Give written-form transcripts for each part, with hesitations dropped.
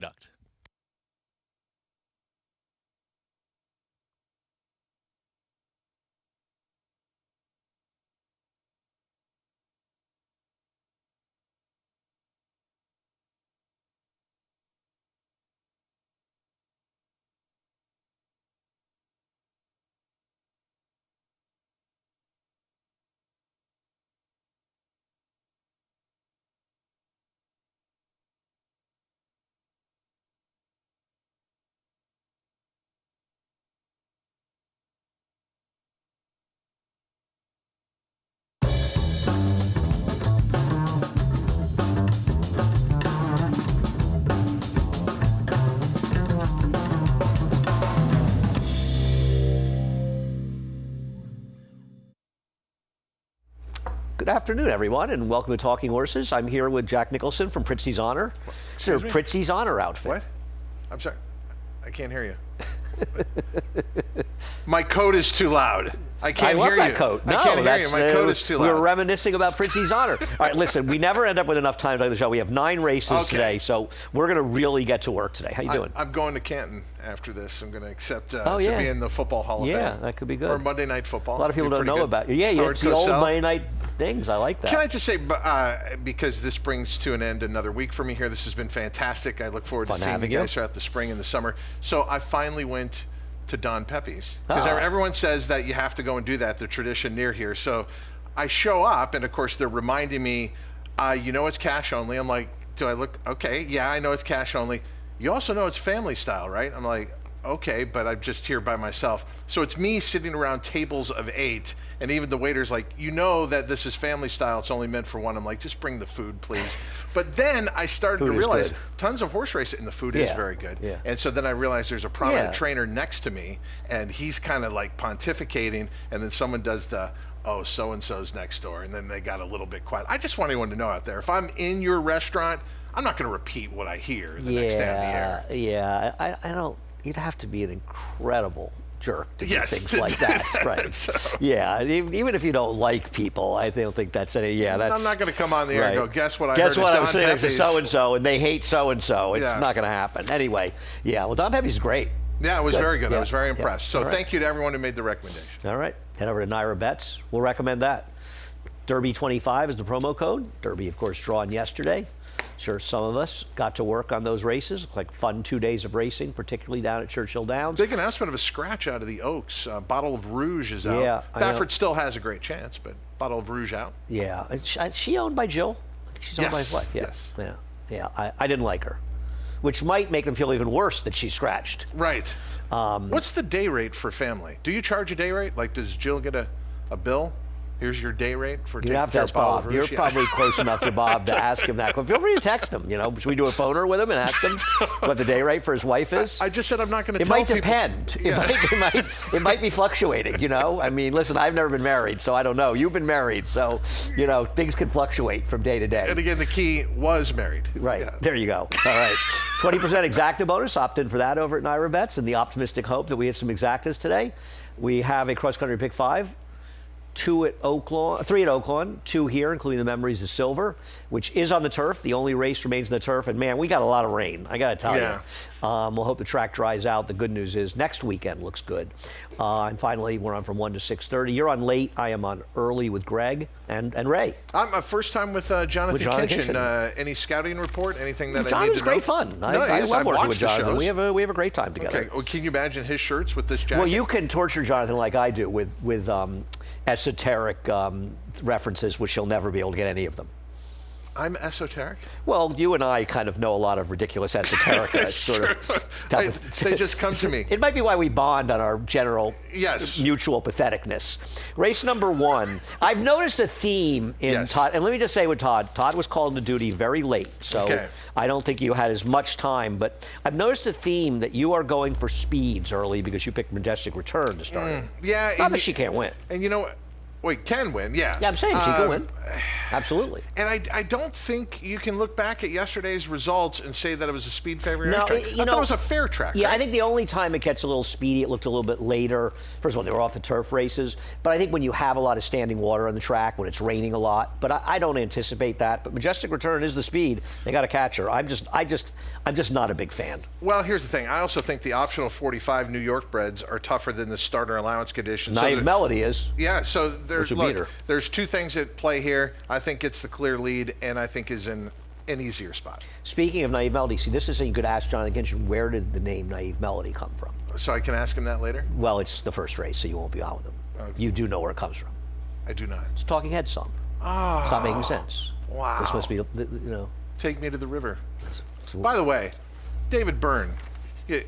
Duct. Good afternoon, everyone, and welcome to Talking Horses. I'm here with Jack Nicholson from Pritzi's Honor. It's their Pritzi's Honor outfit. What? I'm sorry. I can't hear you. My coat is too loud. I can't hear you. I love that coat. No, I can't hear you. My coat is too loud. We were reminiscing about Pritzi's Honor. All right, listen, we never end up with enough time to do the show. We have 9 races today, so we're going to really get to work today. How you doing? I'm going to Canton after this. I'm going to accept to be in the Football Hall of Fame. Yeah, that could be good. Or Monday Night Football. A lot of people don't know about you. Yeah, it's the old Monday Night things. I like that. Can I just say, because this brings to an end another week for me here, this has been fantastic. I look forward to seeing you guys throughout the spring and the summer. So I finally went to Don Pepe's, because everyone says that you have to go and do that, the tradition near here. So I show up, and of course they're reminding me, you know it's cash only. I'm like, do I look okay? Yeah, I know it's cash only. You also know it's family style, right? I'm like, okay, but I'm just here by myself. So it's me sitting around tables of 8, and even the waiter's like, you know that this is family style, it's only meant for one. I'm like, just bring the food, please. But then I started to realize tons of horse racing, and the food is very good. Yeah. And so then I realized there's a prominent trainer next to me, and he's kind of like pontificating, and then someone does the, oh, so-and-so's next door, and then they got a little bit quiet. I just want anyone to know out there, if I'm in your restaurant, I'm not going to repeat what I hear the next day on the air. Yeah, I don't, you'd have to be an incredible jerk to do things like that, right? So, yeah, even if you don't like people, I don't think that's any. That's. I'm not going to come on the air and go, guess what? Guess what? I was sitting next to so and so, and they hate so and so. It's not going to happen. Anyway, well, Don Pepe's great. Yeah, it was very good. I was very impressed. So thank you to everyone who made the recommendation. All right, head over to Naira Bets. We'll recommend that. Derby 25 is the promo code. Derby, of course, drawn yesterday. Sure, some of us got to work on those races. Like fun 2 days of racing, particularly down at Churchill Downs. Big announcement of a scratch out of the Oaks. Bottle of Rouge is out. Yeah, Baffert still has a great chance, but Bottle of Rouge out. Yeah, is she owned by Jill? I think she's owned by his wife. Yes. Yeah. I didn't like her, which might make them feel even worse that she's scratched. Right. What's the day rate for family? Do you charge a day rate? Like, does Jill get a bill? Here's your day rate for taking care of Bottle of Rouge. You're probably close enough to Bob to ask him that. Feel free to text him. Should we do a phoner with him and ask him what the day rate for his wife is? I just said I'm not going to tell people. It might depend. Yeah. It might be fluctuating. I mean, listen, I've never been married, so I don't know. You've been married, so things can fluctuate from day to day. And again, the key was married. Right. Yeah. There you go. All right. 20% exacta bonus. Opt in for that over at Naira Bets, in the optimistic hope that we hit some exactas today. We have a cross-country pick 5. 3 at Oaklawn, 2 here, including the Memories of Silver, which is on the turf. The only race remains on the turf, and man, we got a lot of rain, I got to tell you. We'll hope the track dries out. The good news is next weekend looks good. And finally, we're on from 1 to 6:30. You're on late. I am on early with Greg and Ray. I'm a first time with Jonathan Kinchin. Any scouting report? Anything that I need to know? Jonathan's great fun. I love working with Jonathan. We have a great time together. Okay. Well, can you imagine his shirts with this jacket? Well, you can torture Jonathan like I do with esoteric references, which you'll never be able to get any of them. I'm esoteric? Well, you and I kind of know a lot of ridiculous esoteric they just come to me. It might be why we bond on our general mutual patheticness. Race number 1. I've noticed a theme in Todd, and let me just say with Todd was called to duty very late, so I don't think you had as much time, but I've noticed a theme that you are going for speeds early because you picked Majestic Return to start. Yeah. Not that she can't win. And you know what? Wait, can win, yeah. Yeah, I'm saying she can win. Absolutely. And I don't think you can look back at yesterday's results and say that it was a speed favoring No, racetrack. I thought it was a fair track. Yeah, right? I think the only time it gets a little speedy, it looked a little bit later. First of all, they were off the turf races. But I think when you have a lot of standing water on the track, when it's raining a lot, but I don't anticipate that. But Majestic Return is the speed. They got to catch her. I'm just not a big fan. Well, here's the thing. I also think the optional 45 New York breds are tougher than the starter allowance conditions. Naive Melody is. Yeah, so there's two things at play here. I think it's the clear lead, and I think is in an easier spot. Speaking of Naive Melody, see, this is something you could ask Jonathan Genshin, where did the name Naive Melody come from? So I can ask him that later? Well, it's the first race, so you won't be on with him. Okay. You do know where it comes from. I do not. It's a Talking Heads song. Oh. It's not making sense. Wow. This must be, you know. Take me to the river. By the way, David Byrne, did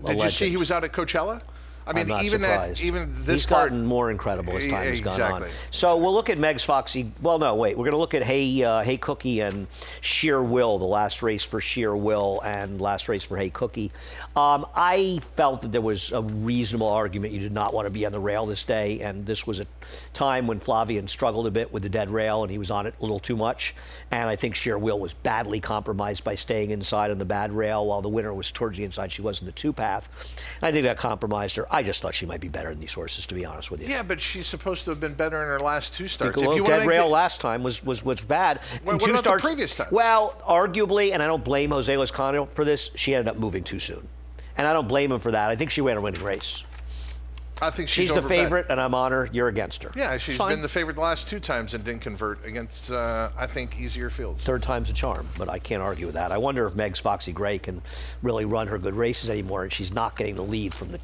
you see he was out at Coachella? I mean, I'm not even surprised. even this He's part, gotten more incredible as time has gone on. Exactly. So we'll look at Meg's Foxy. Well, no, wait. We're going to look at Hey Cookie and Sheer Will, the last race for Sheer Will and last race for Hey Cookie. I felt that there was a reasonable argument you did not want to be on the rail this day, and this was a time when Flavian struggled a bit with the dead rail, and he was on it a little too much. And I think Sheer Will was badly compromised by staying inside on the bad rail, while the winner was towards the inside. She was in the two-path. I think that compromised her. I just thought she might be better than these horses, to be honest with you. Yeah, but she's supposed to have been better in her last two starts. Well, dead rail last time was bad. Well, what about the previous time? Well, arguably, and I don't blame Jose Lezcano for this, she ended up moving too soon. And I don't blame him for that. I think she ran a winning race. I think she's the favorite, and I'm on her. You're against her. Yeah, she's been the favorite the last two times and didn't convert against, I think, easier fields. Third time's a charm, but I can't argue with that. I wonder if Meg's Foxy Gray can really run her good races anymore, and she's not getting the lead from the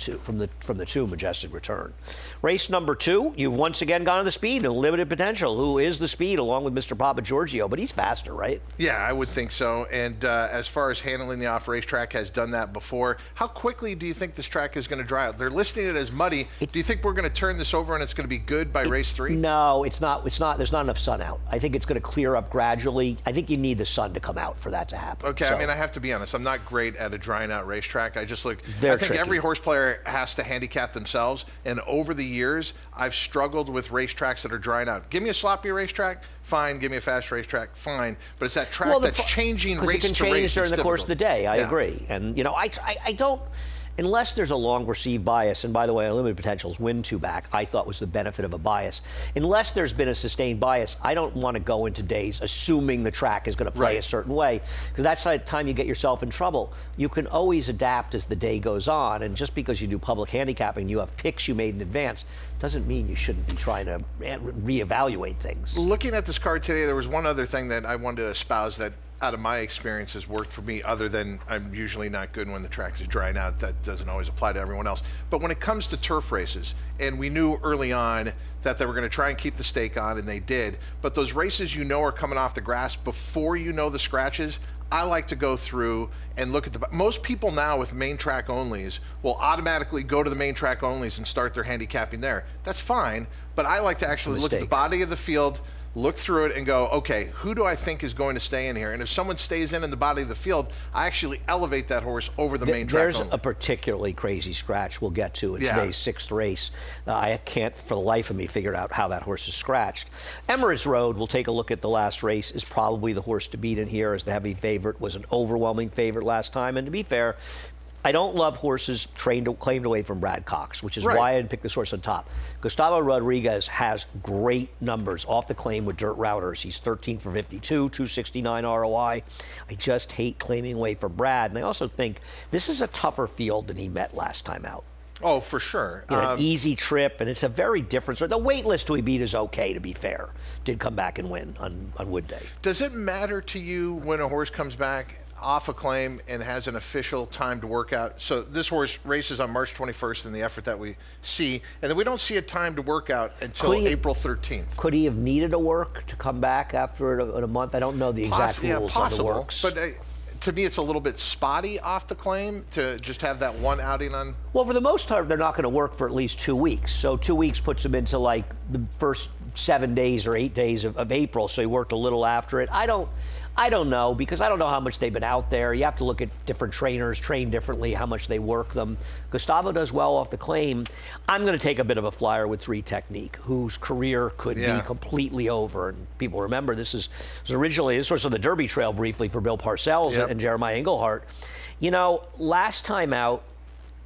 two Majestic Return. Race number 2, you've once again gone to the speed and limited potential. Who is the speed, along with Mr. Papa Giorgio? But he's faster, right? Yeah, I would think so. And as far as handling the off racetrack, has done that before. How quickly do you think this track is going to dry out? They're listing it as muddy. Do you think we're going to turn this over and it's going to be good by race 3? No, it's not. There's not enough sun out. I think it's going to clear up gradually. I think you need the sun to come out for that to happen. Okay, so. I mean, I have to be honest. I'm not great at a drying out racetrack. I just look. They're I think tricky. every horse player has to handicap themselves. And over the years, I've struggled with racetracks that are drying out. Give me a sloppy racetrack, fine. Give me a fast racetrack, fine. But it's that track that's changing race to race. Because it can change during the course of the day. I agree. And you know, I don't. Unless there's a long perceived bias, and by the way, Unlimited Potential's win 2 back, I thought was the benefit of a bias. Unless there's been a sustained bias, I don't want to go into days assuming the track is going to play a certain way, because that's the time you get yourself in trouble. You can always adapt as the day goes on, and just because you do public handicapping, you have picks you made in advance, doesn't mean you shouldn't be trying to reevaluate things. Looking at this card today, there was one other thing that I wanted to espouse that out of my experience has worked for me, other than I'm usually not good when the track is drying out. That doesn't always apply to everyone else. But when it comes to turf races, and we knew early on that they were going to try and keep the stake on, and they did, but those races you know are coming off the grass before you know the scratches, I like to go through and look at the. Most people now with main track onlys will automatically go to the main track onlys and start their handicapping there. That's fine, but I like to actually look at the body of the field, look through it and go, okay, who do I think is going to stay in here? And if someone stays in the body of the field, I actually elevate that horse over the main track. There's a particularly crazy scratch we'll get to in today's 6th race. I can't for the life of me figure out how that horse is scratched. Emirates Road, we'll take a look at the last race, is probably the horse to beat in here as the heavy favorite, was an overwhelming favorite last time. And to be fair, I don't love horses claimed away from Brad Cox, which is why I didn't pick this horse on top. Gustavo Rodriguez has great numbers off the claim with dirt routers. He's 13 for 52, 269 ROI. I just hate claiming away from Brad. And I also think this is a tougher field than he met last time out. Oh, for sure. You know, an easy trip, and it's a very different sort. The wait list who he beat is okay, to be fair. Did come back and win on Wood Day. Does it matter to you when a horse comes back off a claim and has an official time to work out? So this horse races on March 21st in the effort that we see, and then we don't see a time to work out until April 13th. Could he have needed a work to come back after a month? I don't know the exact rules on the works. But to me, it's a little bit spotty off the claim to just have that one outing on. Well, for the most part, they're not going to work for at least 2 weeks. So 2 weeks puts him into like the first 7 days or 8 days of April. So he worked a little after it. I don't know, because I don't know how much they've been out there. You have to look at different trainers, train differently, how much they work them. Gustavo does well off the claim. I'm going to take a bit of a flyer with 3 Technique, whose career could be completely over. And people remember this was originally, this was on the Derby Trail briefly for Bill Parcells and Jeremiah Englehart. You know, last time out,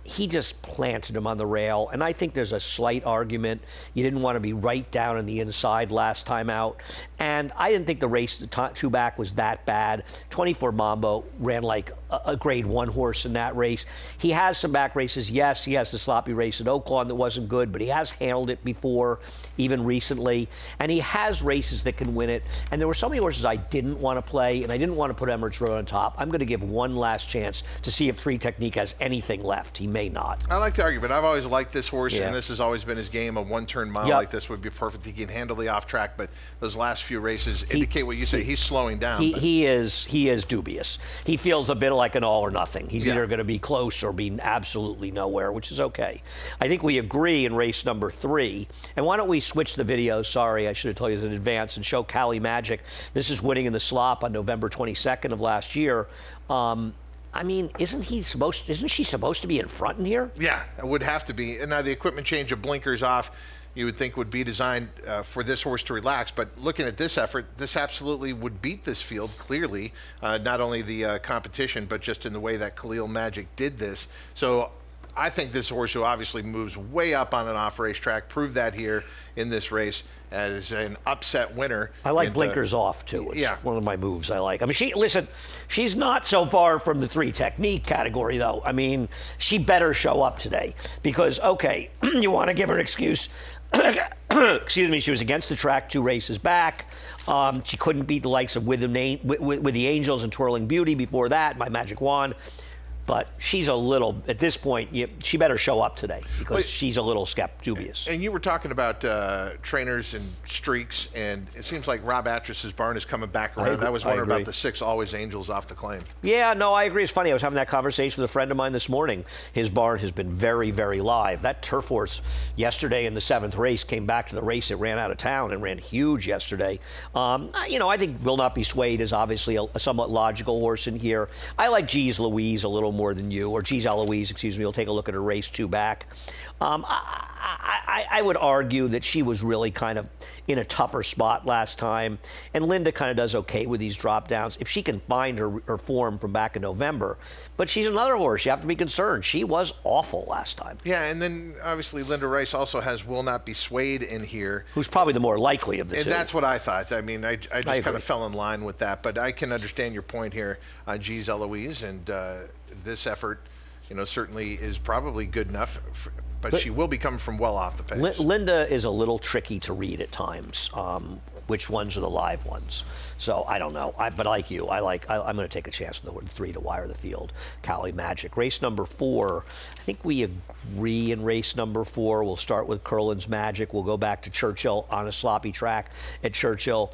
he just planted him on the rail, and I think there's a slight argument. You didn't want to be right down on the inside last time out, and I didn't think the race, the 2 back, was that bad. 24 Mambo ran like a grade 1 horse in that race. He has some back races. Yes, he has the sloppy race at Oaklawn that wasn't good, but he has handled it before, even recently, and he has races that can win it. And there were so many horses I didn't want to play, and I didn't want to put Emirates Road on top. I'm going to give one last chance to see if 3 Technique has anything left. He may not. I like the argument. I've always liked this horse, and this has always been his game. A 1-turn mile like this would be perfect. He can handle the off track, but those last few races indicate what you say. He's slowing down. He is dubious. He feels a bit like an all or nothing. He's either going to be close or be absolutely nowhere, which is okay. I think we agree in race number 3. And why don't we switch the video? Sorry, I should have told you in advance, and show Cali Magic. This is winning in the slop on November 22nd of last year. I mean, isn't she supposed to be in front in here? Yeah, it would have to be. And now the equipment change of blinkers off, you would think would be designed for this horse to relax. But looking at this effort, this absolutely would beat this field clearly. Not only the competition, but just in the way that Khalil Magic did this. So I think this horse, who obviously moves way up on an off racetrack, proved that here in this race as an upset winner. I like blinkers off too. It's one of my moves I like. I mean, she's not so far from the 3 Technique category though. I mean, she better show up today because, okay, you want to give her an excuse. Excuse me, she was against the track 2 races back. She couldn't beat the likes of With the Angels and Twirling Beauty before that, My Magic Wand. But she's a little, at this point, she better show up today because she's a little dubious. And you were talking about trainers and streaks, and it seems like Rob Atris's barn is coming back around. I was wondering about the 6 Always Angels off the claim. Yeah, no, I agree. It's funny. I was having that conversation with a friend of mine this morning. His barn has been very, very live. That turf horse yesterday in the 7th race came back to the race. It ran out of town and ran huge yesterday. You know, I think Will Not Be Swayed is obviously a somewhat logical horse in here. I like G's Louise a little more than you, or G's Eloise, excuse me. We'll take a look at her race 2 back. I would argue that she was really kind of in a tougher spot last time, and Linda kind of does okay with these drop downs if she can find her form from back in November. But she's another horse. You have to be concerned. She was awful last time. Yeah, and then obviously Linda Rice also has Will Not Be Swayed in here. Who's probably the more likely of the 2. And that's what I thought. I mean, I just kind of fell in line with that. But I can understand your point here on G's Eloise, and this effort, you know, certainly is probably good enough, but she will be coming from well off the pace. Linda is a little tricky to read at times. Which ones are the live ones? So I don't know. But like you, I'm going to take a chance on the 3 to wire the field. Cali Magic. Race number 4. I think we agree in race number 4. We'll start with Curlin's Magic. We'll go back to Churchill on a sloppy track at Churchill.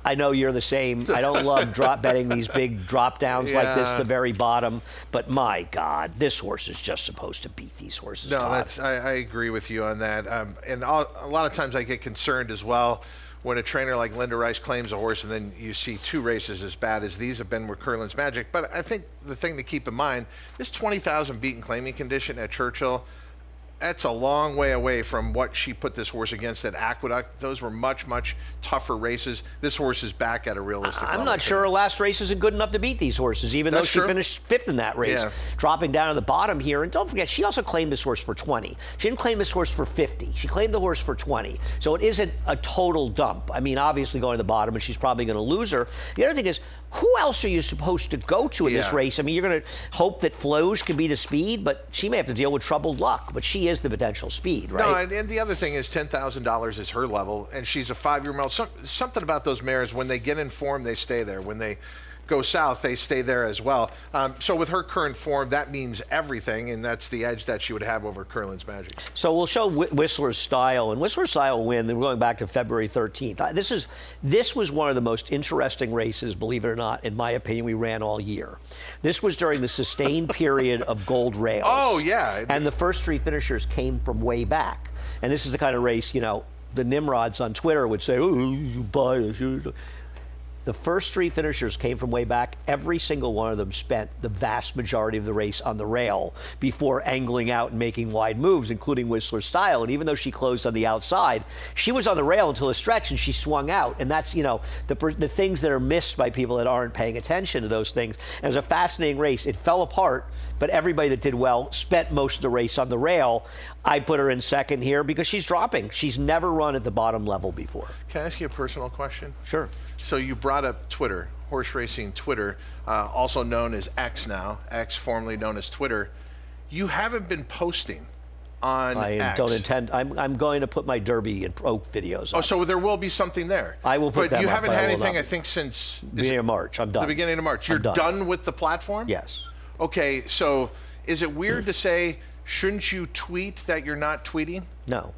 I know you're the same. I don't love drop betting these big drop downs like this at the very bottom. But my God, this horse is just supposed to beat these horses. No, I agree with you on that. And a lot of times I get concerned as well when a trainer like Linda Rice claims a horse and then you see 2 races as bad as these have been with Curlin's Magic. But I think the thing to keep in mind, this 20,000 beaten claiming condition at Churchill, that's a long way away from what she put this horse against at Aqueduct. Those were much, much tougher races. This horse is back at a realistic level. I'm not sure her last race isn't good enough to beat these horses, even though she finished 5th in that race, dropping down to the bottom here. And don't forget, she also claimed this horse for 20. She didn't claim this horse for 50. She claimed the horse for 20. So it isn't a total dump. I mean, obviously going to the bottom, and she's probably going to lose her. The other thing is, who else are you supposed to go to in this race? I mean, you're going to hope that Floge can be the speed, but she may have to deal with troubled luck. But she is the potential speed, right? No, and the other thing is $10,000 is her level, and she's a 5-year male. Something about those mares, when they get in form, they stay there. When they go south, they stay there as well. So with her current form, that means everything, and that's the edge that she would have over Curlin's Magic. So we'll show Whistler's Style, and Whistler's Style will win. Then we're going back to February 13th. This was one of the most interesting races, believe it or not, in my opinion, we ran all year. This was during the sustained period of gold rails. Oh, yeah. And the first 3 finishers came from way back. And this is the kind of race, you know, the Nimrods on Twitter would say, oh, you buy it. The first 3 finishers came from way back. Every single one of them spent the vast majority of the race on the rail before angling out and making wide moves, including Whistler Style. And even though she closed on the outside, she was on the rail until a stretch and she swung out. And that's, the things that are missed by people that aren't paying attention to those things. And it was a fascinating race. It fell apart, but everybody that did well spent most of the race on the rail. I put her in second here because she's dropping. She's never run at the bottom level before. Can I ask you a personal question? Sure. So you brought up Twitter, horse racing Twitter, also known as X now, X formerly known as Twitter. You haven't been posting on X. Don't intend. I'm going to put my Derby and Oak videos up. Oh, so there will be something there. I will put them up. But you haven't had anything, I think, since beginning of March. I'm done. The beginning of March. You're done with the platform? Yes. Okay, so is it weird to say, shouldn't you tweet that you're not tweeting? No.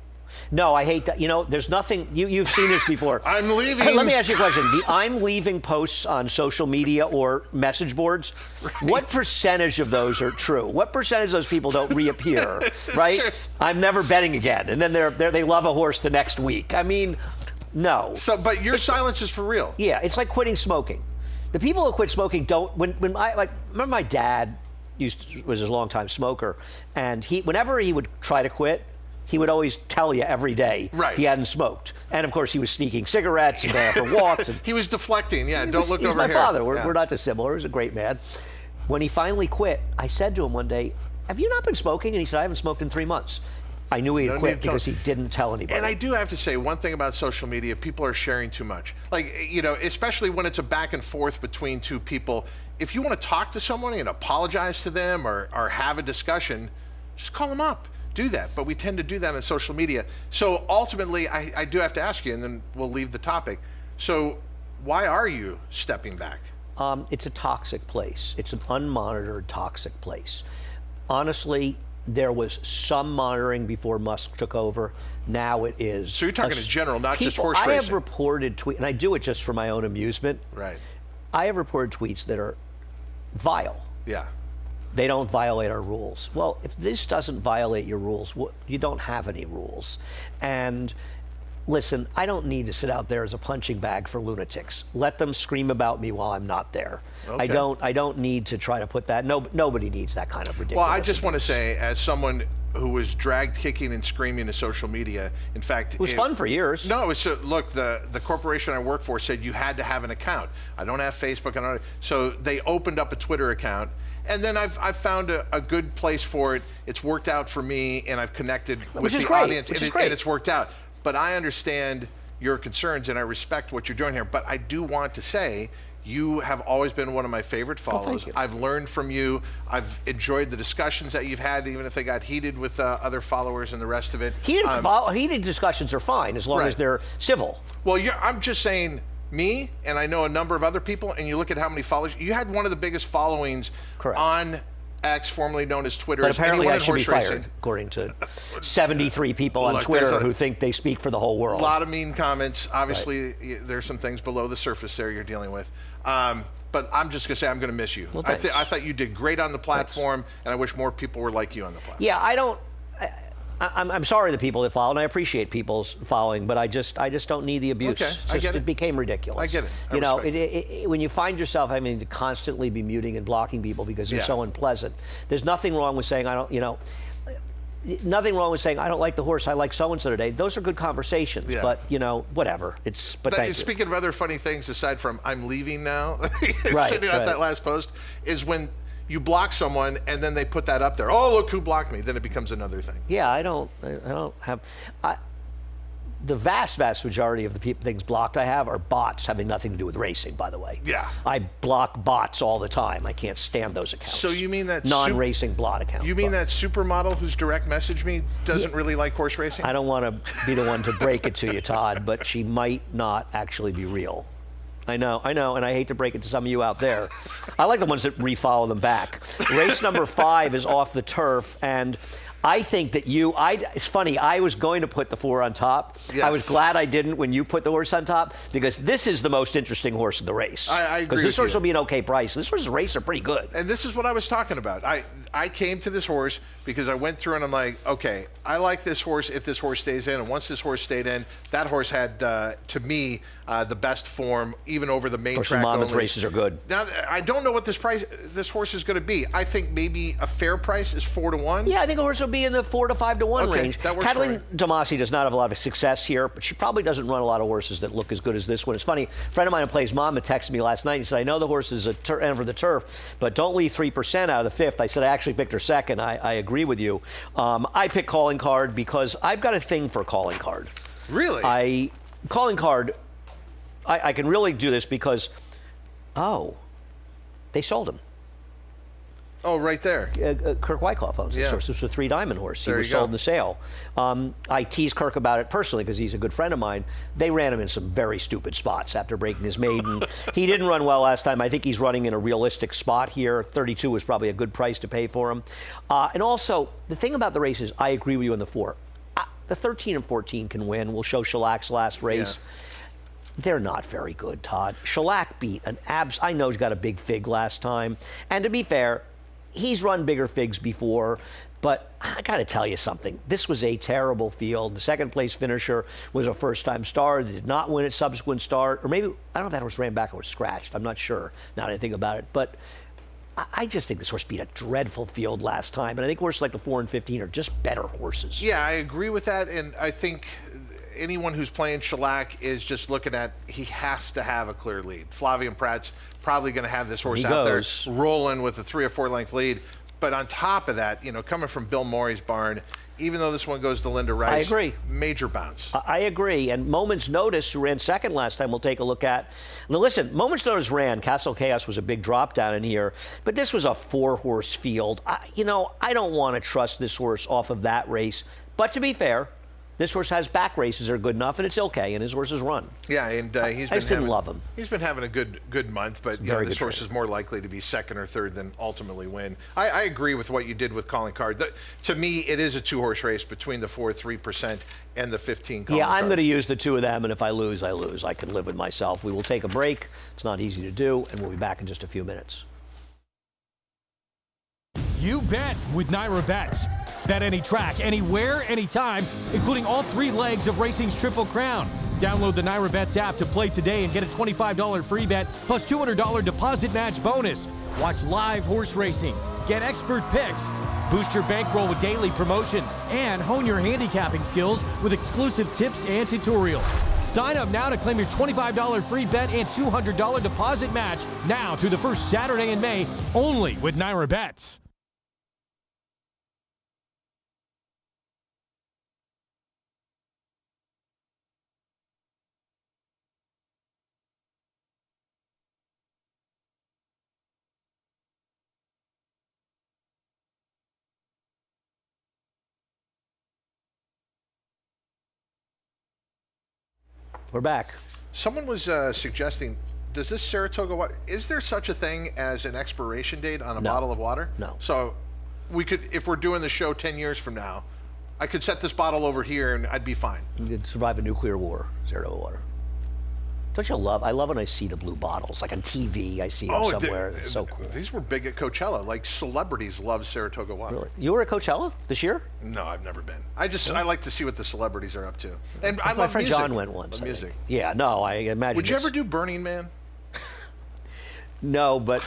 No, I hate that. There's nothing. You've seen this before. I'm leaving. Let me ask you a question. The I'm leaving posts on social media or message boards, right. What percentage of those are true? What percentage of those people don't reappear, right? True. I'm never betting again. And then they love a horse the next week. I mean, no. So, but your silence is for real. Yeah, it's like quitting smoking. The people who quit smoking don't, remember my dad was a long-time smoker, and whenever he would try to quit, he would always tell you every day he hadn't smoked. And of course, he was sneaking cigarettes and going for walks. And he was deflecting, don't look over here. He's my father. We're not dissimilar. He's a great man. When he finally quit, I said to him one day, have you not been smoking? And he said, I haven't smoked in 3 months. I knew he had quit because he didn't tell anybody. And I do have to say, one thing about social media, people are sharing too much. Especially when it's a back and forth between two people. If you want to talk to someone and apologize to them or have a discussion, just call them up. Do that, but we tend to do that on social media. So ultimately, I do have to ask you, and then we'll leave the topic. So why are you stepping back? It's a toxic place. It's an unmonitored toxic place. Honestly, there was some monitoring before Musk took over. Now it is. So you're talking in general, not just horse racing. I have reported tweets, and I do it just for my own amusement. Right. I have reported tweets that are vile. Yeah. They don't violate our rules. Well, if this doesn't violate your rules, you don't have any rules. And listen, I don't need to sit out there as a punching bag for lunatics. Let them scream about me while I'm not there. Okay. I don't need to try to put that. Nobody needs that kind of ridiculous. Well, I just want to say, as someone who was dragged kicking and screaming to social media, in fact, it was fun for years. No, it was look, the corporation I work for said you had to have an account. I don't have Facebook, so they opened up a Twitter account. And then I've found a good place for it. It's worked out for me, and I've connected with the audience, and it's worked out. But I understand your concerns, and I respect what you're doing here. But I do want to say, you have always been one of my favorite follows. I've learned from you. I've enjoyed the discussions that you've had, even if they got heated with other followers and the rest of it. Heated discussions are fine as long as they're civil. Well, I'm just saying, me, and I know a number of other people, and you look at how many followers, you had one of the biggest followings on X, formerly known as Twitter. But apparently I should be fired, according to 73 people on Twitter who think they speak for the whole world. A lot of mean comments. Obviously, there's some things below the surface there you're dealing with. But I'm just going to say I'm going to miss you. Well, I thought you did great on the platform, and I wish more people were like you on the platform. Yeah, I'm sorry to people that follow, and I appreciate people's following, but I just don't need the abuse. Okay, I get it. It became ridiculous. I get it. When you find yourself having to constantly be muting and blocking people because you're so unpleasant, there's nothing wrong with saying nothing wrong with saying I don't like the horse, I like so and so today. Those are good conversations, but whatever. Speaking of other funny things, aside from I'm leaving now, sitting at that last post, is when you block someone and then they put that up there. Oh, look who blocked me. Then it becomes another thing. Yeah, I don't have. The vast majority of the things blocked I have are bots having nothing to do with racing, by the way. Yeah. I block bots all the time. I can't stand those accounts. So you mean that non-racing bot account? You mean that supermodel who's direct messaged me doesn't really like horse racing? I don't want to be the one to break it to you, Todd, but she might not actually be real. I know, and I hate to break it to some of you out there. I like the ones that refollow them back. Race number 5 is off the turf, and I think that it's funny, I was going to put the 4 on top. Yes. I was glad I didn't when you put the horse on top, because this is the most interesting horse in the race. I agree. Because this horse will be an okay price. This horse's race are pretty good. And this is what I was talking about. I came to this horse because I went through and I'm like, okay, I like this horse if this horse stays in. And once this horse stayed in, that horse had, to me, the best form, even over the main track. Monmouth races are good. Now, I don't know what this horse is going to be. I think maybe a fair price is 4-1. Yeah, I think a horse will be in the 4 to 5 to 1 okay, range. That works. Kathleen Damasi does not have a lot of success here, but she probably doesn't run a lot of horses that look as good as this one. It's funny, a friend of mine who plays Monmouth texted me last night. He said, I know the horse is for the turf, but don't leave 3% out of the fifth. I said, I actually picked her second. I agree with you. I picked Calling Card because I've got a thing for Calling Card. Really? Calling Card, I can really do this because, they sold him. Oh, right there. Kirk Wyckoff owns this horse. This was a 3 Diamond horse. He was sold in the sale. I teased Kirk about it personally because he's a good friend of mine. They ran him in some very stupid spots after breaking his maiden. He didn't run well last time. I think he's running in a realistic spot here. 32 was probably a good price to pay for him. And also, the thing about the race is, I agree with you on the 4. The 13 and 14 can win. We'll show Shellac's last race. Yeah. They're not very good, Todd. Shellac beat an I know he's got a big fig last time. And to be fair, he's run bigger figs before, but I got to tell you something. This was a terrible field. The second place finisher was a first-time star. Did not win its subsequent start. Or maybe, I don't know if that horse ran back or was scratched. I'm not sure now that I think about it. But I just think this horse beat a dreadful field last time. And I think horses like the 4 and 15 are just better horses. Yeah, I agree with that. And I think anyone who's playing Shellac is just looking at, he has to have a clear lead. Flavien Prat's probably going to have this horse out there rolling with a 3 or 4 length lead. But on top of that, coming from Bill Morey's barn, even though this one goes to Linda Rice, I agree. Major bounce. I agree. And Moment's Notice, who ran second last time, we'll take a look at. Now, listen, Moment's Notice ran. Castle Chaos was a big drop down in here, but this was a 4-horse field. I don't want to trust this horse off of that race. But to be fair, this horse has back races that are good enough, and it's okay, and his horses run. Yeah, and I just didn't love him. He's been having a good month, but this horse is more likely to be second or third than ultimately win. I agree with what you did with Calling Card. To me, it is a 2-horse race between the 4 3% and the 15 Calling Card. I'm going to use the 2 of them, and if I lose, I lose. I can live with myself. We will take a break. It's not easy to do, and we'll be back in just a few minutes. You bet with Naira Bets. Bet any track, anywhere, anytime, including all 3 legs of racing's Triple Crown. Download the Naira Bets app to play today and get a $25 free bet plus $200 deposit match bonus. Watch live horse racing, get expert picks, boost your bankroll with daily promotions, and hone your handicapping skills with exclusive tips and tutorials. Sign up now to claim your $25 free bet and $200 deposit match now through the first Saturday in May, only with Naira Bets. We're back. Someone was suggesting, does this Saratoga water, is there such a thing as an expiration date on a bottle of water? No. So we could, if we're doing the show 10 years from now, I could set this bottle over here and I'd be fine. You could survive a nuclear war, Saratoga water. Don't you love? I love when I see the blue bottles, like on TV. I see them somewhere. It's so cool. These were big at Coachella. Like celebrities love Saratoga water. Really? You were at Coachella this year? No, I've never been. I like to see what the celebrities are up to. And I love my friend music. John went once. Music. Yeah, no, I imagine. Would you ever do Burning Man? No, but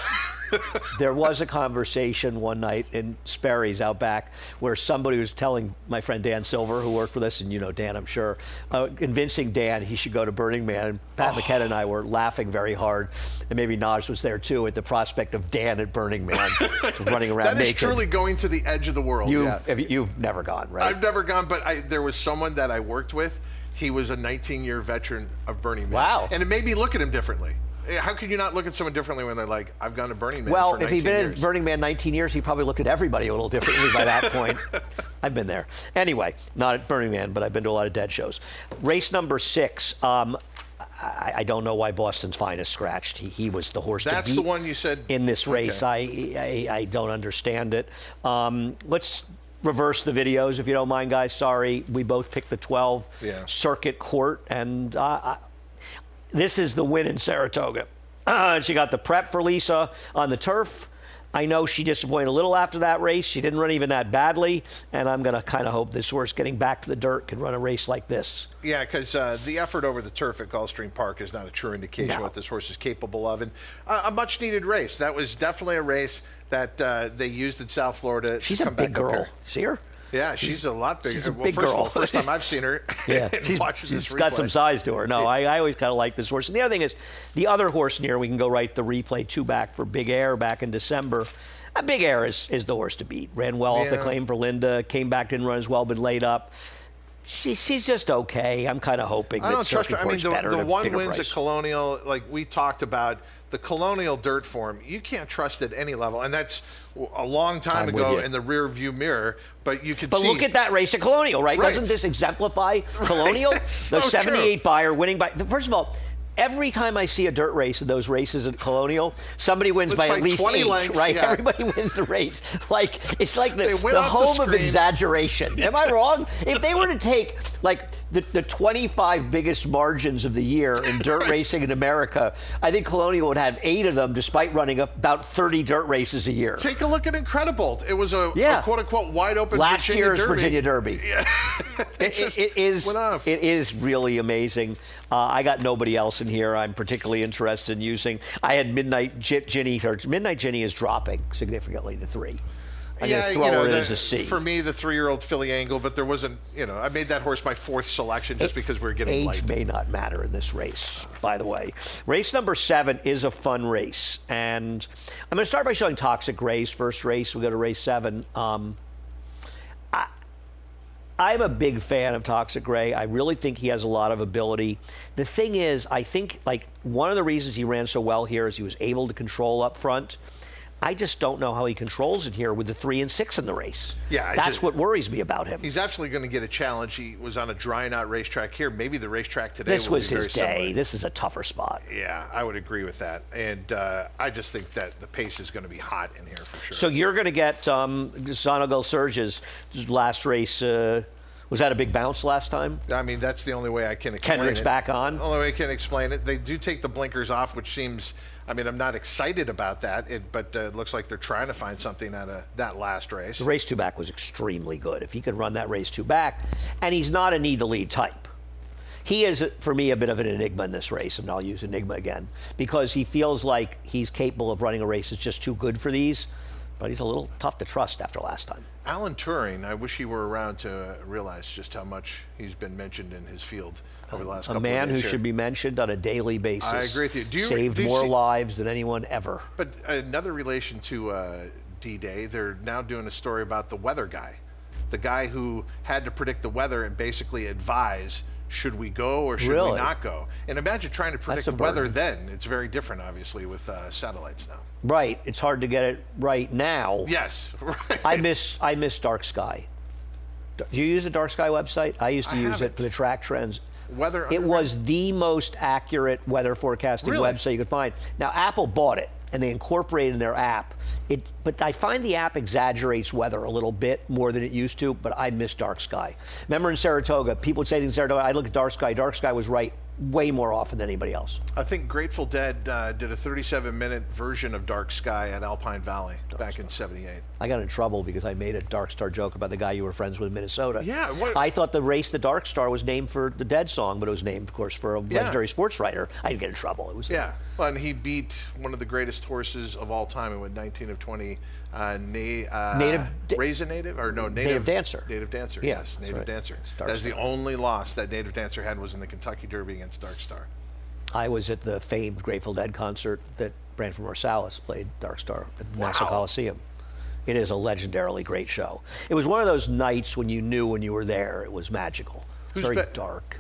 there was a conversation one night in Sperry's out back where somebody was telling my friend Dan Silver, who worked with us, and you know Dan, I'm sure, convincing Dan he should go to Burning Man. And Pat McKenna and I were laughing very hard, and maybe Naj was there too, at the prospect of Dan at Burning Man running around naked. That is truly going to the edge of the world. You've never gone, right? I've never gone, but there was someone that I worked with. He was a 19-year veteran of Burning Man. Wow. And it made me look at him differently. How can you not look at someone differently when they're like, I've gone to Burning Man for 19 years? Well, if he'd been at Burning Man 19 years, he probably looked at everybody a little differently by that point. I've been there. Anyway, not at Burning Man, but I've been to a lot of dead shows. Race number 6. I don't know why Boston's Finest scratched. He was the horse That's to beat the one you said in this race. Okay. I don't understand it. Let's reverse the videos, if you don't mind, guys. Sorry. We both picked the 12 Circuit Court, and this is the win in Saratoga. She got the prep for Lisa on the turf. I know she disappointed a little after that race. She didn't run even that badly, and I'm going to kind of hope this horse getting back to the dirt can run a race like this. Yeah, because the effort over the turf at Gulfstream Park is not a true indication of what this horse is capable of. And a much-needed race. That was definitely a race that they used in South Florida. She's a big girl. See her? Yeah, she's a lot bigger. She's a big girl. Of all, first time I've seen her. Yeah, she's got some size to her. No, I always kind of like this horse. And the other thing is, the other horse near, we can go right the replay 2-back for Big Air back in December. Big Air is the horse to beat. Ran well off the claim for Linda. Came back, didn't run as well, been laid up. She's just okay. I'm kind of hoping that Circuit Court's better. The one wins price. at Colonial, like we talked about, the Colonial dirt form, you can't trust at any level. And that's a long time ago in the rear view mirror, but you could see. But look at that race at Colonial, right? Doesn't this exemplify Colonial? So the 78 buyer winning by, first of all, every time I see a dirt race in those races at Colonial, somebody wins by at least 8, lengths, right? Yeah. Everybody wins the race. It's like the home of exaggeration. Am I wrong? If they were to take like the 25 biggest margins of the year in dirt racing in America, I think Colonial would have 8 of them, despite running about 30 dirt races a year. Take a look at Incredible. It was a quote-unquote wide open last Virginia year's Derby. Virginia Derby. Yeah. It is really amazing. I got nobody else in here I'm particularly interested in using. I had Midnight Ginny. Midnight Ginny is dropping significantly to 3. I'm going to throw her in as a C. For me, the 3-year-old filly Angle, but there wasn't, I made that horse my 4th selection just because we were getting light. Age may not matter in this race, by the way. Race number 7 is a fun race. And I'm going to start by showing Toxic Gray's first race. We go to race 7. I'm a big fan of Toxic Gray. I really think he has a lot of ability. The thing is, I think like one of the reasons he ran so well here is he was able to control up front. I just don't know how he controls it here with the 3 and 6 in the race. Yeah, that's what worries me about him. He's absolutely going to get a challenge. He was on a drying out racetrack here. Maybe the racetrack today. This was his day. Similar. This is a tougher spot. Yeah, I would agree with that. And I just think that the pace is going to be hot in here for sure. So you're going to get Sonogal Surge's last race. Was that a big bounce last time? I mean, that's the only way I can explain Kendrick's it. back on? The only way I can explain it. They do take the blinkers off, which seems, I mean, I'm not excited about that, but it looks like they're trying to find something out of that last race. The race 2 back was extremely good. If he could run that race 2 back, and he's not a need-to-lead type. He is, for me, a bit of an enigma in this race, and I'll use enigma again, because he feels like he's capable of running a race that's just too good for these, but he's a little tough to trust after last time. Alan Turing, I wish he were around to realize just how much he's been mentioned in his field over the last couple of days. A man who should be mentioned on a daily basis. I agree with you. Saved more lives than anyone ever. But another relation to D-Day, they're now doing a story about the weather guy. The guy who had to predict the weather and basically advise, should we go or should we not go? And imagine trying to predict the weather then. It's very different, obviously, with satellites now. Right. It's hard to get it right now. Yes. Right. I miss Dark Sky. Do you use the Dark Sky website? I used to use it for the track trends. It was the most accurate weather forecasting website you could find. Now, Apple bought it, and they incorporated in their app. But I find the app exaggerates weather a little bit more than it used to, but I miss Dark Sky. Remember in Saratoga, people would say things in Saratoga, I look at Dark Sky. Dark Sky was right way more often than anybody else. I think Grateful Dead did a 37-minute version of Dark Sky at Alpine Valley back in '78. I got in trouble because I made a Dark Star joke about the guy you were friends with in Minnesota. Yeah. I thought the race, the Dark Star, was named for the Dead song, but it was named, of course, for a legendary sports writer. I didn't get in trouble. It was well, and he beat one of the greatest horses of all time. It went 19 of 20. Raisin Native? Or no, Native Dancer. Native Dancer, yeah, yes. Native Dancer. That's the only loss that Native Dancer had was in the Kentucky Derby against Dark Star. I was at the famed Grateful Dead concert that Branford Marsalis played Dark Star at the Nassau Coliseum. It is a legendarily great show. It was one of those nights when you knew when you were there it was magical. It was very dark.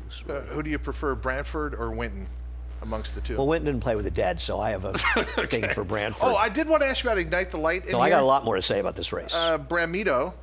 Who do you prefer, Branford or Winton? Amongst the two. Well, Winton didn't play with the Dead, so I have a thing for Branford. Oh, I did want to ask you about Ignite the Light. I got a lot more to say about this race. Bramito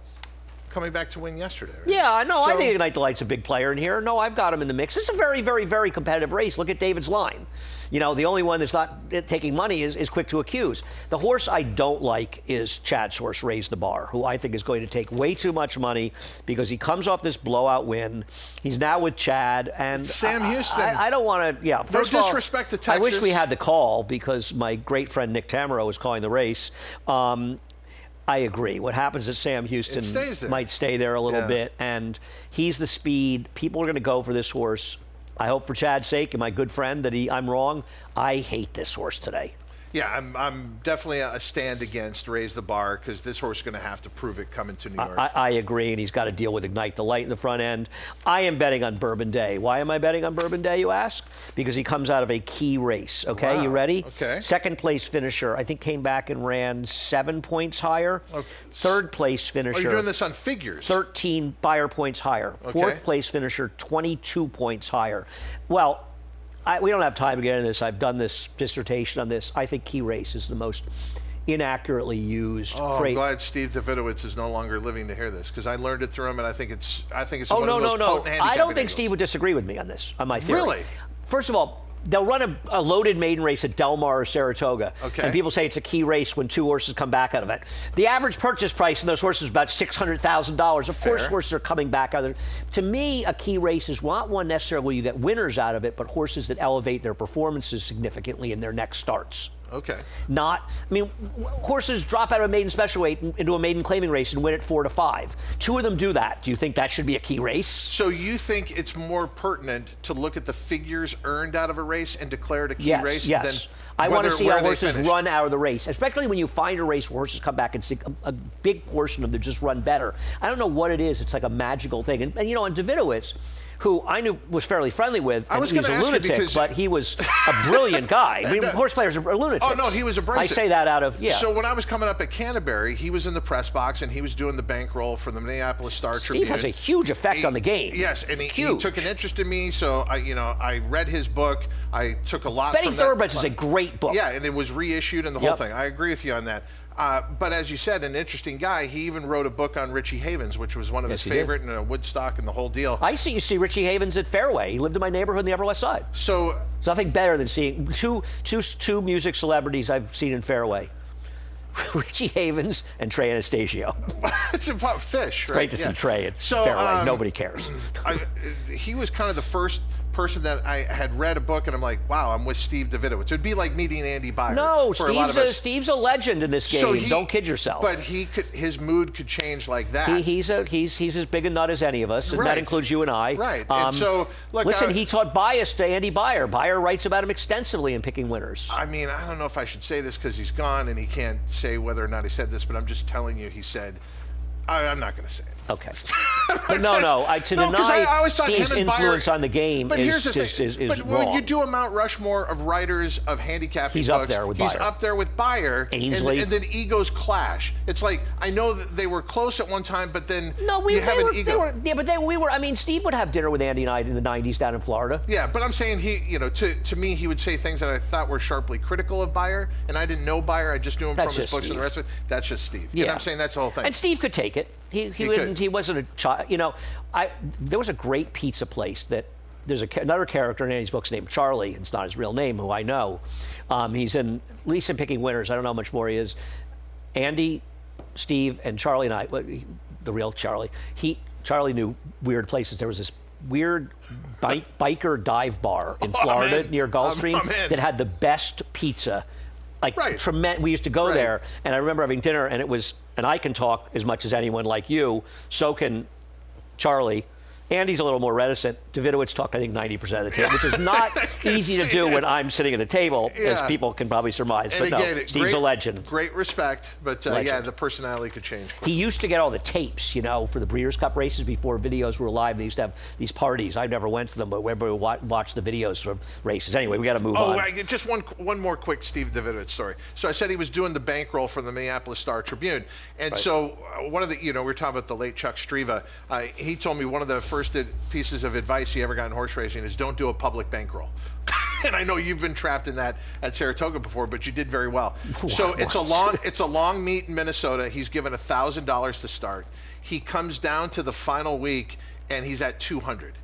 coming back to win yesterday. Right? Yeah, no, I think Ignite the Light's a big player in here. No, I've got him in the mix. It's a very, very, very competitive race. Look at David's line. You know, the only one that's not taking money is Quick to Accuse. The horse I don't like is Chad's horse, Raise the Bar, who I think is going to take way too much money because he comes off this blowout win. He's now with Chad. And it's Sam Houston. I don't want to, yeah. First no disrespect to Texas. I wish we had the call because my great friend Nick Tamaro was calling the race. I agree. What happens is Sam Houston might stay there a little bit, and he's the speed. People are going to go for this horse. I hope for Chad's sake and my good friend that I'm wrong. I hate this horse today. Yeah, I'm definitely a stand against Raise the Bar because this horse is going to have to prove it coming to New York. I agree, and he's got to deal with Ignite the Light in the front end. I am betting on Bourbon Day. Why am I betting on Bourbon Day, you ask? Because he comes out of a key race, okay? Wow. You ready? Okay. Second place finisher, I think came back and ran 7 points higher. Okay. Third place finisher. Oh, you're doing this on figures. 13 buyer points higher. Okay. Fourth place finisher, 22 points higher. Well, we don't have time to get into this. I've done this dissertation on this. I think key race is the most inaccurately used phrase. I'm glad Steve Davidowitz is no longer living to hear this because I learned it through him, and I think it's one of the most potent handicapping I don't think angles. Steve would disagree with me on this, on my theory. Really? First of all, they'll run a loaded maiden race at Del Mar or Saratoga, and people say it's a key race when two horses come back out of it. The average purchase price in those horses is about $600,000. Of course, horses are coming back out of it. To me, a key race is not one necessarily where you get winners out of it, but horses that elevate their performances significantly in their next starts. Okay. Horses drop out of a maiden special weight into a maiden claiming race and win it 4-5. Two of them do that. Do you think that should be a key race? So you think it's more pertinent to look at the figures earned out of a race and declare it a key race? Yes. I want to see how horses run out of the race, especially when you find a race where horses come back and see a big portion of them just run better. I don't know what it is. It's like a magical thing. And you know, on Davidowitz, who I knew was fairly friendly with, and he's a lunatic, but he was a brilliant guy. I mean, horse players are lunatics. Oh, no, he was abrasive. I say that out of, So when I was coming up at Canterbury, he was in the press box, and he was doing the bankroll for the Minneapolis Star-Tribune. Steve has a huge effect on the game. Yes, and he took an interest in me, so I read his book. I took a lot from that. Betting Thoroughbreds is a great book. Yeah, and it was reissued and the whole thing. I agree with you on that. But as you said, an interesting guy. He even wrote a book on Richie Havens, which was one of his favorite, and Woodstock and the whole deal. I see. You see Richie Havens at Fairway. He lived in my neighborhood in the Upper West Side. So there's nothing better than seeing two music celebrities I've seen in Fairway. Richie Havens and Trey Anastasio. It's about fish, right? It's great to see Trey at Fairway. Nobody cares. He was kind of the first person that I had read a book, and I'm like, wow, I'm with Steve Davidowitz. It'd be like meeting Andy Byer. No, Steve's a legend in this game. So don't kid yourself. But his mood could change like that. He's as big a nut as any of us, and that includes you and I. Right. And so, look, listen, he taught bias to Andy Byer. Byer writes about him extensively in Picking Winners. I mean, I don't know if I should say this because he's gone and he can't say whether or not he said this, but I'm just telling you, he said, I'm not going to say it. Okay. But no. To deny Steve's influence on the game is wrong. When you do a Mount Rushmore of writers of handicapping books, up there with Byer. He's up there with Byer. Ainsley. And then egos clash. It's like, I know that they were close at one time, but then you have an ego. I mean, Steve would have dinner with Andy and I in the 90s down in Florida. Yeah, but I'm saying to me, he would say things that I thought were sharply critical of Byer, and I didn't know Byer. I just knew him from his books and the rest of it. That's just Steve. Yeah. And I'm saying that's the whole thing. And Steve could take it. He wasn't a child. There was a great pizza place that there's another character in Andy's books named Charlie. It's not his real name, who I know. He's in at least in Picking Winners. I don't know how much more he is. Andy, Steve, and Charlie and I, the real Charlie. Charlie knew weird places. There was this weird biker dive bar in Florida near Gulfstream that had the best pizza. Tremendous. We used to go there, and I remember having dinner, and it was, and I can talk as much as anyone like you, so can Charlie. Andy's a little more reticent. Davidowitz talked, I think, 90% of the time, which is not easy to do when I'm sitting at the table, as people can probably surmise. And but again, no, Steve's a legend. Great respect, but the personality could change. He used to get all the tapes, for the Breeders' Cup races before videos were live. They used to have these parties. I never went to them, but everybody would watch the videos from races. Anyway, we got to move on. Just one more quick Steve Davidowitz story. So I said he was doing the bankroll for the Minneapolis Star-Tribune, and so one of the, we were talking about the late Chuck Striva. He told me one of the first pieces of advice he ever got in horse racing is don't do a public bankroll. And I know you've been trapped in that at Saratoga before, but you did very well. So it's a long meet in Minnesota. He's given $1,000 to start. He comes down to the final week and he's at 200.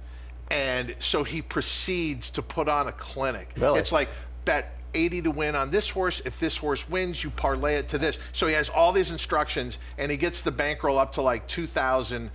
And so he proceeds to put on a clinic. Really? It's like bet 80 to win on this horse. If this horse wins, you parlay it to this. So he has all these instructions, and he gets the bankroll up to like 2,000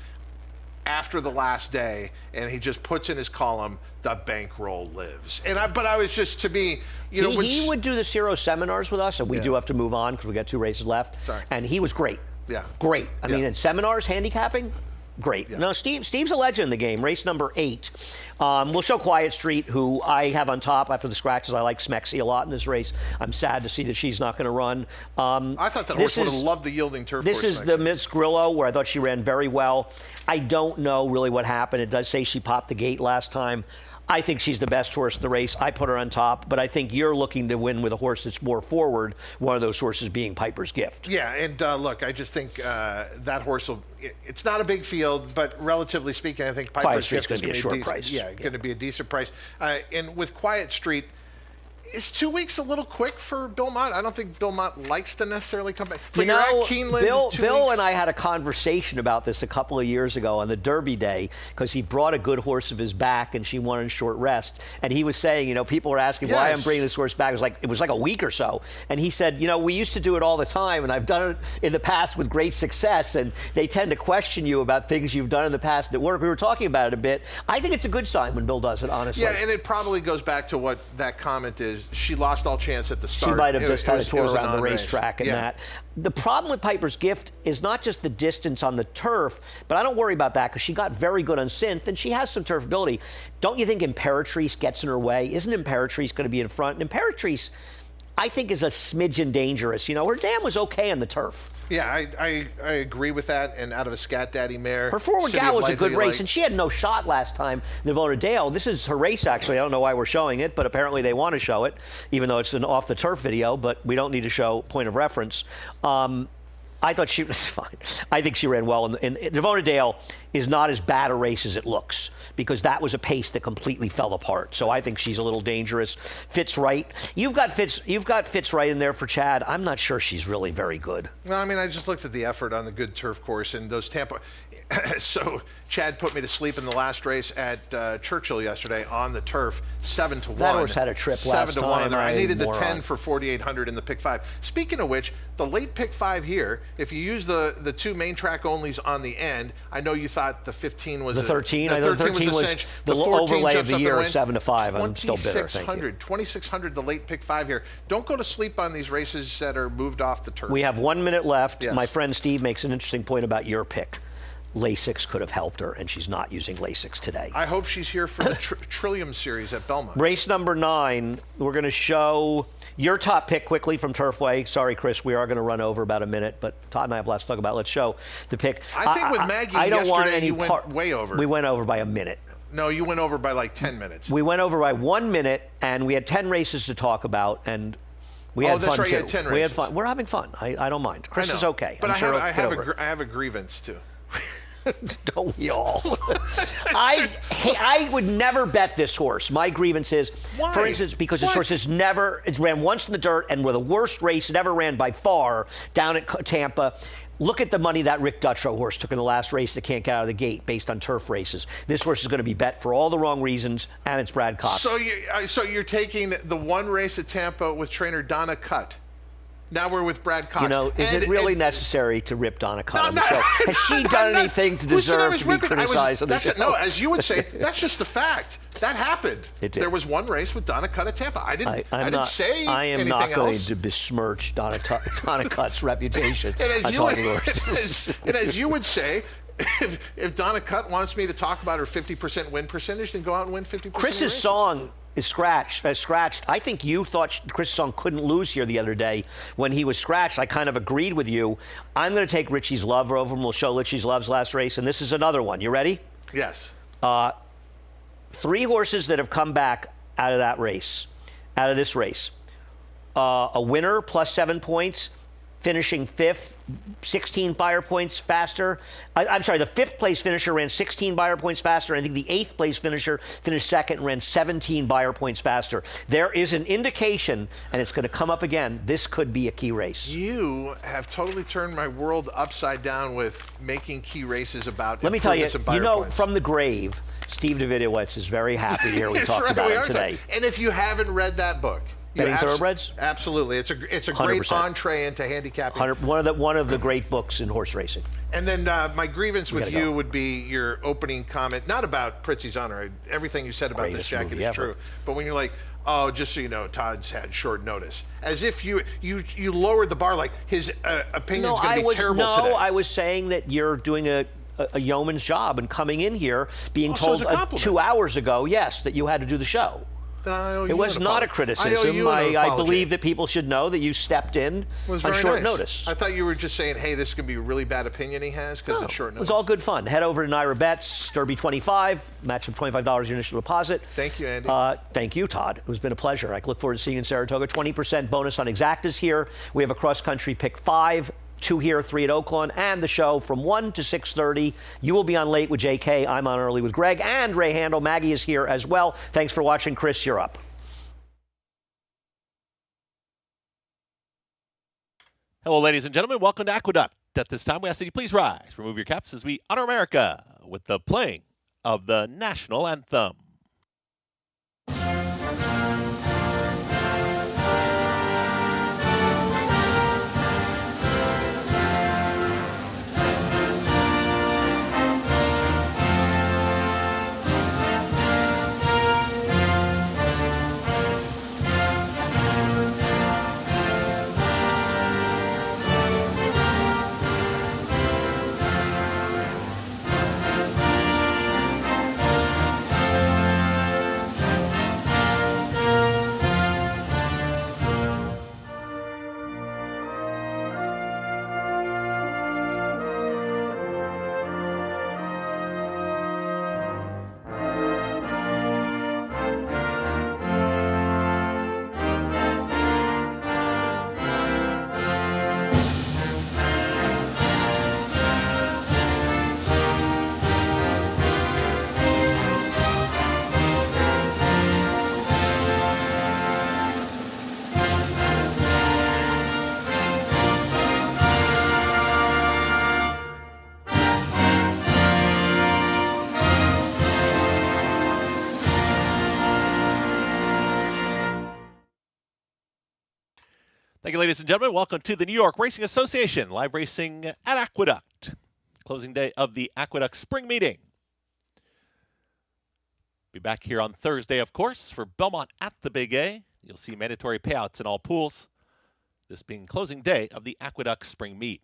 after the last day, and he just puts in his column, the bankroll lives. But I was just, to me, you know, he would do the Ciro seminars with us, and we do have to move on because we got 2 races left. Sorry. And he was great. Yeah. Great. I mean, in seminars, handicapping, great. No, Steve's a legend in the game. Race number 8. We'll show Quiet Street, who I have on top after the scratches. I like Smexy a lot in this race. I'm sad to see that she's not going to run. I thought that horse would have loved the yielding turf This course is the Miss Grillo, where I thought she ran very well. I don't know really what happened. It does say she popped the gate last time. I think she's the best horse in the race. I put her on top, but I think you're looking to win with a horse that's more forward, one of those horses being Piper's Gift. Yeah, and look, I just think that horse will, it's not a big field, but relatively speaking, I think Piper's Gift is going to be a short price. Yeah, going to be a decent price. And with Quiet Street, is 2 weeks a little quick for Bill Mott? I don't think Bill Mott likes to necessarily come back. But you know, you're at Keeneland Bill and I had a conversation about this a couple of years ago on the Derby Day, because he brought a good horse of his back and she wanted short rest. And he was saying, you know, people were asking why I'm bringing this horse back. It was like a week or so. And he said, you know, we used to do it all the time, and I've done it in the past with great success. And they tend to question you about things you've done in the past that work. We were talking about it a bit. I think it's a good sign when Bill does it, honestly. Yeah, and it probably goes back to what that comment is. She lost all chance at the start. She might have just had a tour around the racetrack and that. The problem with Piper's Gift is not just the distance on the turf, but I don't worry about that because she got very good on synth and she has some turf ability. Don't you think Imperatrice gets in her way? Isn't Imperatrice going to be in front? And Imperatrice, I think, is a smidgen dangerous. You know, her dam was okay on the turf. Yeah, I agree with that. And out of a Scat Daddy mare, her forward gal was a good race, and she had no shot last time. Navona Dale, this is her race, actually. I don't know why we're showing it, but apparently they want to show it, even though it's an off-the-turf video, but we don't need to show point of reference. I thought she was fine. I think she ran well. And Navona Dale is not as bad a race as it looks, because that was a pace that completely fell apart. So I think she's a little dangerous. Fitzwright, you've got Fitzwright in there for Chad. I'm not sure she's really very good. No, I mean, I just looked at the effort on the good turf course and those Tampa. So Chad put me to sleep in the last race at Churchill yesterday on the turf, 7-1. That horse had a trip last time. 7-1 there. I needed the 10 for 4,800 in the pick 5. Speaking of which, the late pick 5 here, if you use the 2 main track onlys on the end, I know you thought the 15 was the 13. The 13 was the overlay of the year, 7-5. I'm still bitter. 2,600, the late pick 5 here. Don't go to sleep on these races that are moved off the turf. We have 1 minute left. Yes. My friend Steve makes an interesting point about your pick. Lasix could have helped her, and she's not using Lasix today. I hope she's here for the Trillium Series at Belmont. Race number 9, we're going to show your top pick quickly from Turfway. Sorry, Chris, we are going to run over about a minute, but Todd and I have lots to talk about. Let's show the pick. I think with Maggie yesterday, you went way over. We went over by a minute. No, you went over by like 10 minutes. We went over by 1 minute, and we had 10 races to talk about, and we had fun, right, too. You had 10 races. We had fun. We're having fun. I don't mind. Chris is okay. But I have a grievance, too. Don't we all? I would never bet this horse. My grievance is, why? For instance, because this horse it's ran once in the dirt and with the worst race it ever ran by far down at Tampa. Look at the money that Rick Dutrow horse took in the last race that can't get out of the gate based on turf races. This horse is going to be bet for all the wrong reasons, and it's Brad Cox. So you're taking the one race at Tampa with trainer Donna Cutt. Now we're with Brad Cox. You know, is it really necessary to rip Donna Cutt on the show? Has she done anything to deserve to be criticized on the show? No, as you would say, that's just a fact. That happened. It did. There was one race with Donna Cutt at Tampa. I didn't say anything else. I am not going to besmirch Donna Cutt's reputation on talking horses. And as you would say, if Donna Cutt wants me to talk about her 50% win percentage, then go out and win 50% Chris's song is scratched. I think you thought Chris's song couldn't lose here the other day when he was scratched. I kind of agreed with you. I'm going to take Richie's Love over him. We'll show Richie's Love's last race, and this is another one. You ready? Yes. 3 horses that have come back out of that race, out of this race. A winner plus 7 points, finishing 5th, 16 buyer points faster. I'm sorry, the 5th place finisher ran 16 buyer points faster. I think the 8th place finisher finished 2nd and ran 17 buyer points faster. There is an indication, and it's going to come up again, this could be a key race. You have totally turned my world upside down with making key races about Let me tell you, points. From the grave, Steve Davidowitz is very happy to hear we talked about it today. And if you haven't read that book, Betting Thoroughbreds? Absolutely. It's a great 100%. entree into handicapping. One of the great books in horse racing. And then my grievance with you would be your opening comment, not about Prizzi's Honor. Everything you said about this jacket is true. But when you're like, oh, just so you know, Todd's had short notice. As if you lowered the bar, like his opinion's going to be terrible today. No, I was saying that you're doing a yeoman's job and coming in here being told 2 hours ago, yes, that you had to do the show. It was not a criticism. I believe that people should know that you stepped in on short notice. I thought you were just saying, hey, this could be a really bad opinion he has because it's short notice. It was all good fun. Head over to Naira Bets, Derby 25, match of $25 your initial deposit. Thank you, Andy. Thank you, Todd. It's been a pleasure. I look forward to seeing you in Saratoga. 20% bonus on exactas here. We have a cross-country pick 5. 2 here, 3 at Oaklawn, and the show from 1 to 6:30. You will be on late with JK. I'm on early with Greg and Ray Handel. Maggie is here as well. Thanks for watching. Chris, you're up. Hello, ladies and gentlemen. Welcome to Aqueduct. At this time, we ask that you please rise, remove your caps as we honor America with the playing of the national anthem. Thank you, ladies and gentlemen. Welcome to the New York Racing Association live racing at Aqueduct. Closing day of the Aqueduct Spring Meeting. Be back here on Thursday, of course, for Belmont at the Big A. You'll see mandatory payouts in all pools. This being closing day of the Aqueduct Spring Meet.